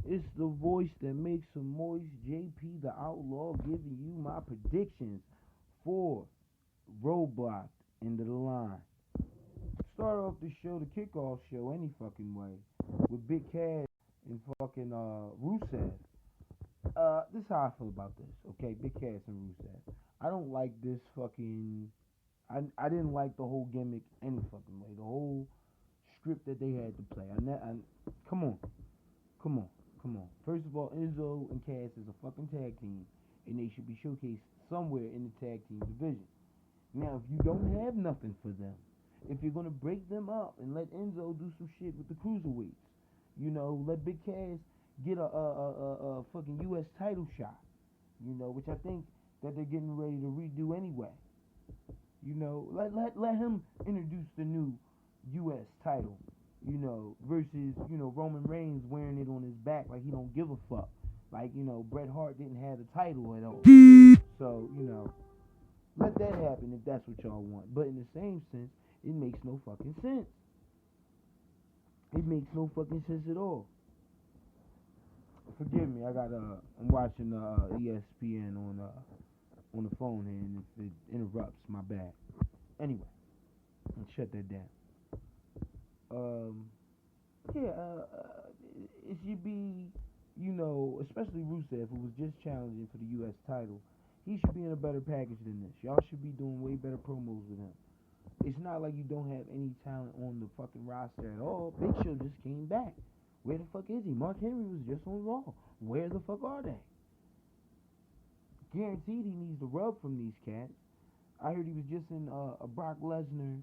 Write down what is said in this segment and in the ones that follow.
It's the voice that makes some moist. JP the Outlaw giving you my predictions for Roadblock into the line. Start off the show, the kickoff show, any fucking way, with Big Cass and fucking Rusev. This is how I feel about this, okay? Big Cass and Rusev. I don't like this fucking. I didn't like the whole gimmick any fucking way. The whole script that they had to play. Come on. First of all, Enzo and Cass is a fucking tag team, and they should be showcased somewhere in the tag team division. Now, if you don't have nothing for them, if you're gonna break them up and let Enzo do some shit with the cruiserweights, let Big Cass get a fucking U.S. title shot, which I think that they're getting ready to redo anyway. Let him introduce the new U.S. title, versus, Roman Reigns wearing it on his back like he don't give a fuck. Like, Bret Hart didn't have the title at all. So, let that happen if that's what y'all want. But in the same sense, it makes no fucking sense. It makes no fucking sense at all. Forgive me, I'm watching ESPN on the phone here, and if it interrupts, my bad. Anyway, let's shut that down. It should be, especially Rusev, who was just challenging for the U.S. title. He should be in a better package than this. Y'all should be doing way better promos with him. It's not like you don't have any talent on the fucking roster at all. Big Show just came back. Where the fuck is he? Mark Henry was just on Raw. Where the fuck are they? Guaranteed he needs the rub from these cats. I heard he was just in a Brock Lesnar,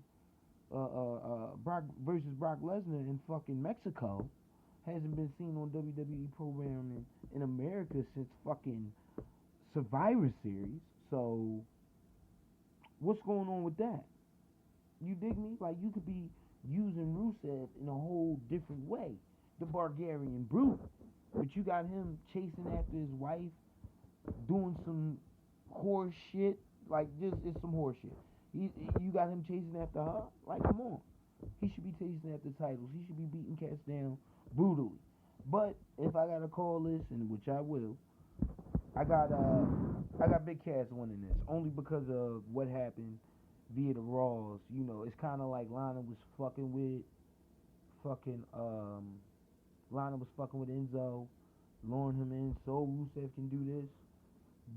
Brock versus Brock Lesnar in fucking Mexico. Hasn't been seen on WWE programming in America since fucking Survivor Series. So, what's going on with that? You dig me? Like, you could be using Rusev in a whole different way. The Bulgarian Brute. But you got him chasing after his wife, doing some horse shit. Like, it's some horse shit. You got him chasing after her? Like, come on. He should be chasing after titles. He should be beating cats down brutally. But if I gotta call this, and which I will, I got Big Cass winning this only because of what happened via the Raws. It's kind of like Lana was fucking with Enzo, luring him in so Rusev can do this.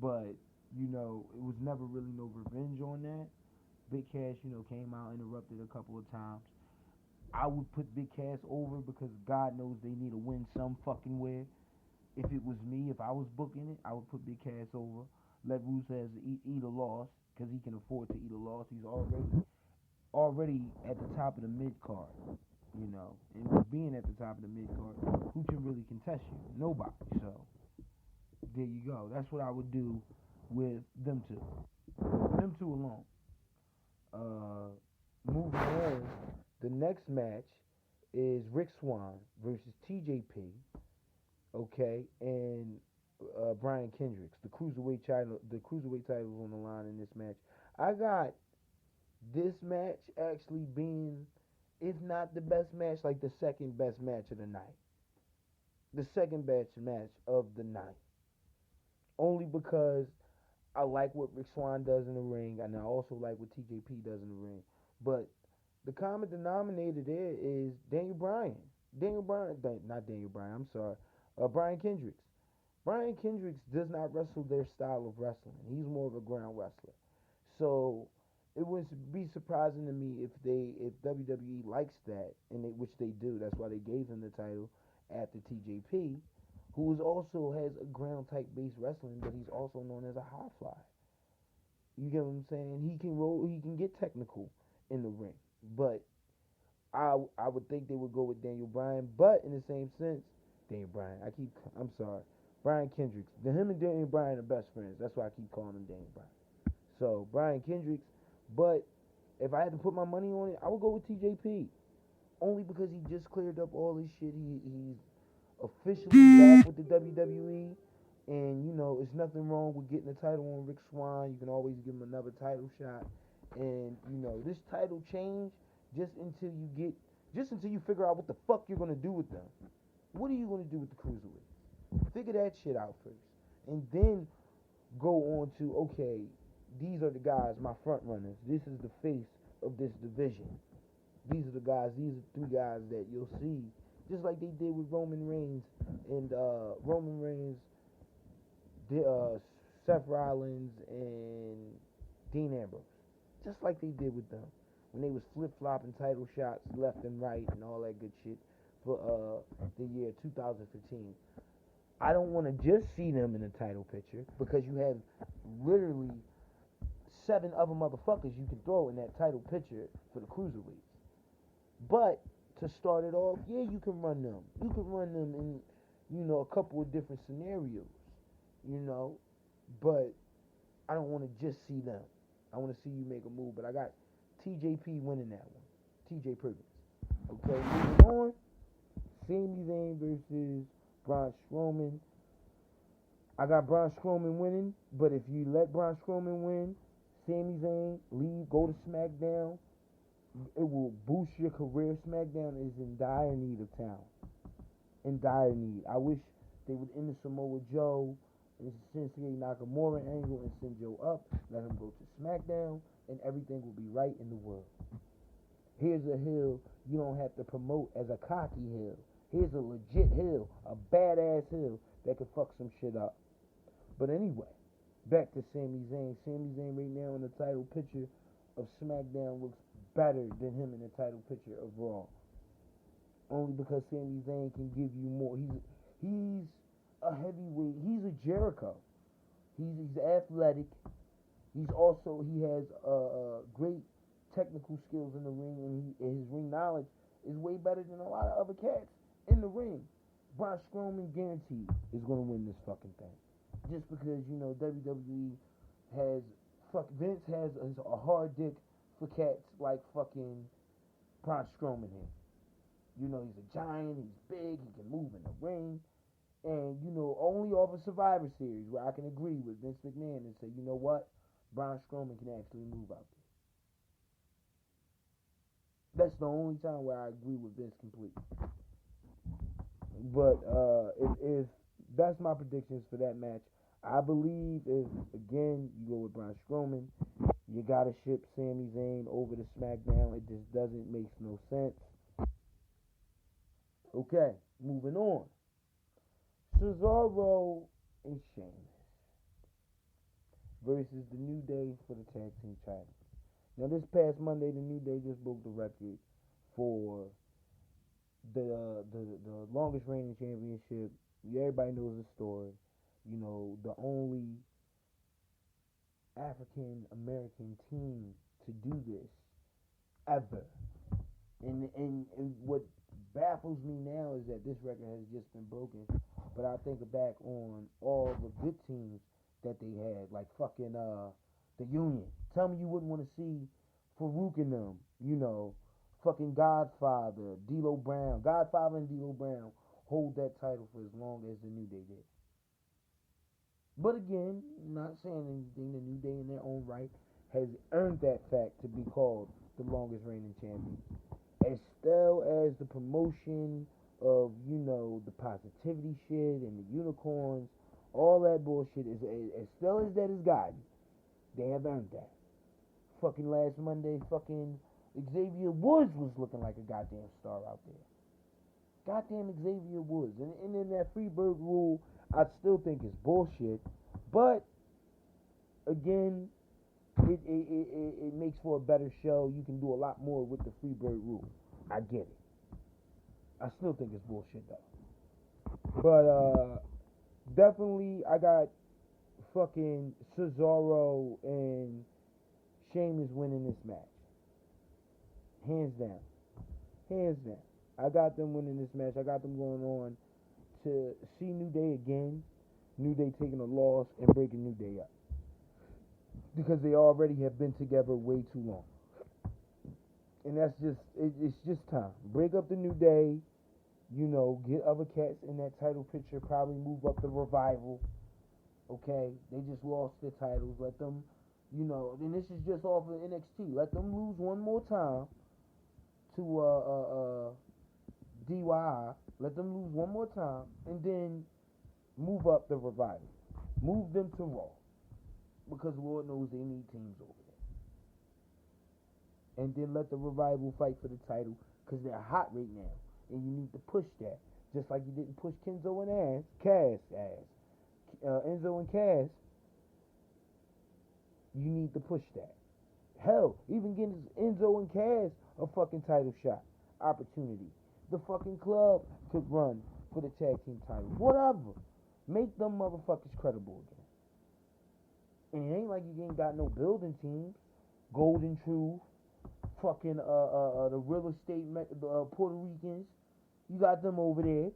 But it was never really no revenge on that. Big Cass, came out, interrupted a couple of times. I would put Big Cass over because God knows they need a win some fucking where. If it was me, if I was booking it, I would put Big Cass over. Let Rusev eat a loss because he can afford to eat a loss. He's already at the top of the mid card, and with being at the top of the mid card, who can really contest you? Nobody. So there you go. That's what I would do with them two. Them two alone. Moving on, the next match is Rick Swann versus TJP. Okay, and Brian Kendricks. The cruiserweight titles on the line in this match. I got this match actually being, if not the best match, like the second best match of the night. The second best match of the night. Only because I like what Rick Swann does in the ring, and I also like what TJP does in the ring. But the common denominator there is Brian Kendricks. Brian Kendricks does not wrestle their style of wrestling. He's more of a ground wrestler. So it would be surprising to me if WWE likes that, which they do. That's why they gave him the title after TJP, who also has a ground type based wrestling, but he's also known as a high flyer. You get what I'm saying? He can roll. He can get technical in the ring, but I would think they would go with Daniel Bryan. But in the same sense, Brian Kendricks. Him and Daniel Bryan are best friends. That's why I keep calling him Daniel Bryan. So Brian Kendricks. But if I had to put my money on it, I would go with TJP. Only because he just cleared up all his shit. He's officially back with the WWE. And, there's nothing wrong with getting a title on Rick Swann. You can always give him another title shot. And, this title change just until you figure out what the fuck you're going to do with them. What are you going to do with the cruiserweights? Figure that shit out first. And then go on to, okay, these are the guys, my front runners. This is the face of this division. These are the guys, these are 3 guys that you'll see. Just like they did with Roman Reigns and Seth Rollins and Dean Ambrose. Just like they did with them. When they was flip-flopping title shots left and right and all that good shit for the year 2015. I don't want to just see them in a title picture because you have literally 7 other motherfuckers you can throw in that title picture for the cruiserweights. But to start it off, yeah, you can run them. You can run them in, a couple of different scenarios, But I don't want to just see them. I want to see you make a move. But I got TJP winning that one. TJ Perkins. Okay, moving on. Sami Zayn versus Braun Strowman. I got Braun Strowman winning, but if you let Braun Strowman win, Sami Zayn go to SmackDown, it will boost your career. SmackDown is in dire need of talent. In dire need. I wish they would end the Samoa Joe and Shinsuke Nakamura angle and send Joe up, let him go to SmackDown, and everything will be right in the world. Here's a heel you don't have to promote as a cocky heel. Here's a legit heel, a badass heel that could fuck some shit up. But anyway, back to Sami Zayn. Sami Zayn right now in the title picture of SmackDown looks better than him in the title picture of Raw. Only because Sami Zayn can give you more. He's a heavyweight. He's a Jericho. He's athletic. He has great technical skills in the ring, and his ring knowledge is way better than a lot of other cats in the ring. Braun Strowman guaranteed is going to win this fucking thing. Just because, WWE has, Vince has a hard dick for cats like fucking Braun Strowman here. He's a giant, he's big, he can move in the ring. And, only off a Survivor Series where I can agree with Vince McMahon and say, you know what? Braun Strowman can actually move out there. That's the only time where I agree with Vince completely. But if that's my predictions for that match. I believe if, again, you go with Braun Strowman, you got to ship Sami Zayn over to SmackDown. It just doesn't make no sense. Okay, moving on. Cesaro and Sheamus versus the New Day for the tag team titles. Now, this past Monday, the New Day just broke the record for the longest reigning championship. Everybody knows the story. The only African American team to do this ever. And what baffles me now is that this record has just been broken. But I think back on all the good teams that they had, like fucking the Union. Tell me you wouldn't want to see Farouk and them, fucking Godfather, D'Lo Brown. Godfather and D'Lo Brown hold that title for as long as the New Day did. But again, not saying anything, the New Day in their own right has earned that fact to be called the longest reigning champion. As still as the promotion of, the positivity shit and the unicorns, all that bullshit is as still as that is gotten, they have earned that. Fucking last Monday, fucking Xavier Woods was looking like a goddamn star out there. Goddamn Xavier Woods. And in that Freebird rule, I still think it's bullshit. But, again, it makes for a better show. You can do a lot more with the Freebird rule. I get it. I still think it's bullshit, though. But, definitely, I got fucking Cesaro and Sheamus winning this match. Hands down. Hands down. I got them winning this match. I got them going on to see New Day again. New Day taking a loss and breaking New Day up. Because they already have been together way too long. And that's just, it's just time. Break up the New Day. Get other cats in that title picture. Probably move up the Revival. Okay? They just lost their titles. Let them, and this is just off of NXT. Let them lose one more time to DIY. Let them lose one more time. And then move up the Revival. Move them to Raw. Because Lord knows they need teams over there. And then let the Revival fight for the title because they're hot right now. And you need to push that. Just like you didn't push Enzo and Cass. You need to push that. Hell, even getting Enzo and Cass a fucking title shot. Opportunity. The fucking club could run for the tag team title. Whatever. Make them motherfuckers credible again. And it ain't like you ain't got no building teams. Golden Truth. Fucking the real estate Puerto Ricans. You got them over there.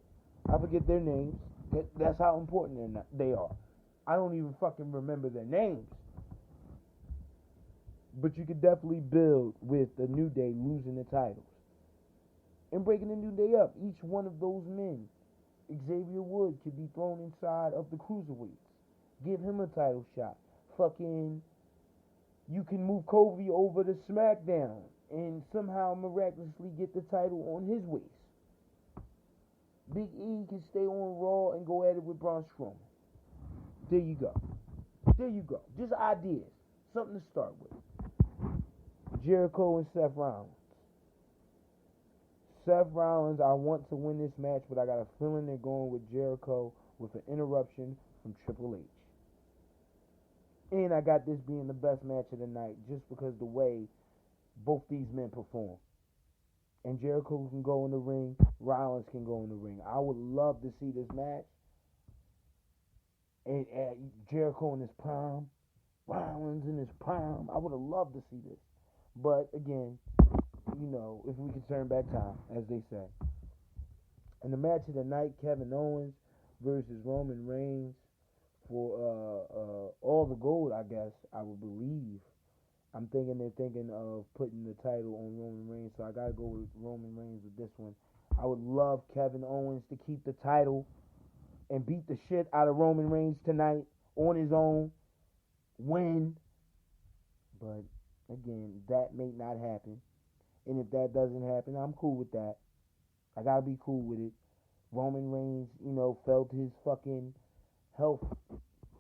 I forget their names. That's how important they are. I don't even fucking remember their names. But you could definitely build with the New Day losing the titles. And breaking the New Day up. Each one of those men, Xavier Woods, could be thrown inside of the cruiserweights. Give him a title shot. Fucking, you can move Kobe over to SmackDown and somehow miraculously get the title on his waist. Big E can stay on Raw and go at it with Braun Strowman. There you go. Just ideas. Something to start with. Jericho and Seth Rollins. Seth Rollins, I want to win this match, but I got a feeling they're going with Jericho with an interruption from Triple H. And I got this being the best match of the night just because the way both these men perform. And Jericho can go in the ring, Rollins can go in the ring. I would love to see this match. And Jericho in his prime, Rollins in his prime. I would have loved to see this. But again, you know, if we could turn back time, as they say. And the match of the night, Kevin Owens versus Roman Reigns for all the gold, I guess, I would believe. I'm thinking they're thinking of putting the title on Roman Reigns, so I gotta go with Roman Reigns with this one. I would love Kevin Owens to keep the title and beat the shit out of Roman Reigns tonight on his own. Win. But again, that may not happen. And if that doesn't happen, I'm cool with that. I gotta be cool with it. Roman Reigns, felt his fucking health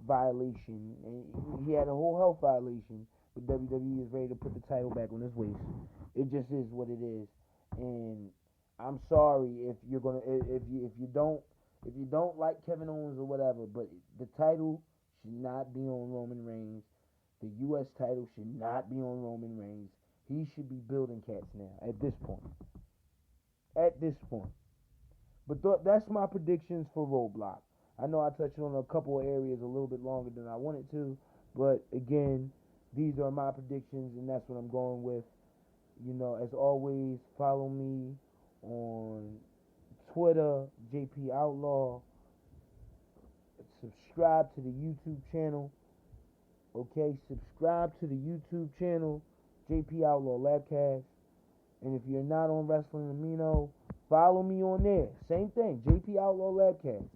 violation. And he had a whole health violation. But WWE is ready to put the title back on his waist. It just is what it is. And I'm sorry if you're gonna if you don't like Kevin Owens or whatever, but the title should not be on Roman Reigns. The U.S. title should not be on Roman Reigns. He should be building cats now at this point. But that's my predictions for Roadblock. I know I touched on a couple of areas a little bit longer than I wanted to, but again, these are my predictions, and that's what I'm going with. As always, follow me on Twitter, JP Outlaw. Subscribe to the YouTube channel. Okay, subscribe to the YouTube channel, JP Outlaw Labcast. And if you're not on Wrestling Amino, follow me on there. Same thing, JP Outlaw Labcast,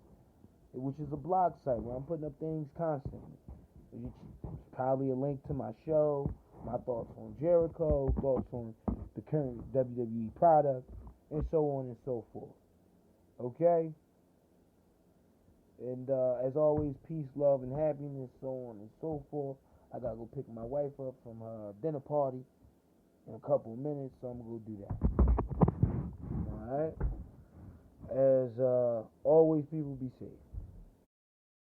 which is a blog site where I'm putting up things constantly. It's probably a link to my show, my thoughts on Jericho, thoughts on the current WWE product, and so on and so forth. Okay? And as always, peace, love, and happiness, so on and so forth. I gotta go pick my wife up from her dinner party in a couple of minutes, so I'm gonna go do that. Alright? As always, people, be safe.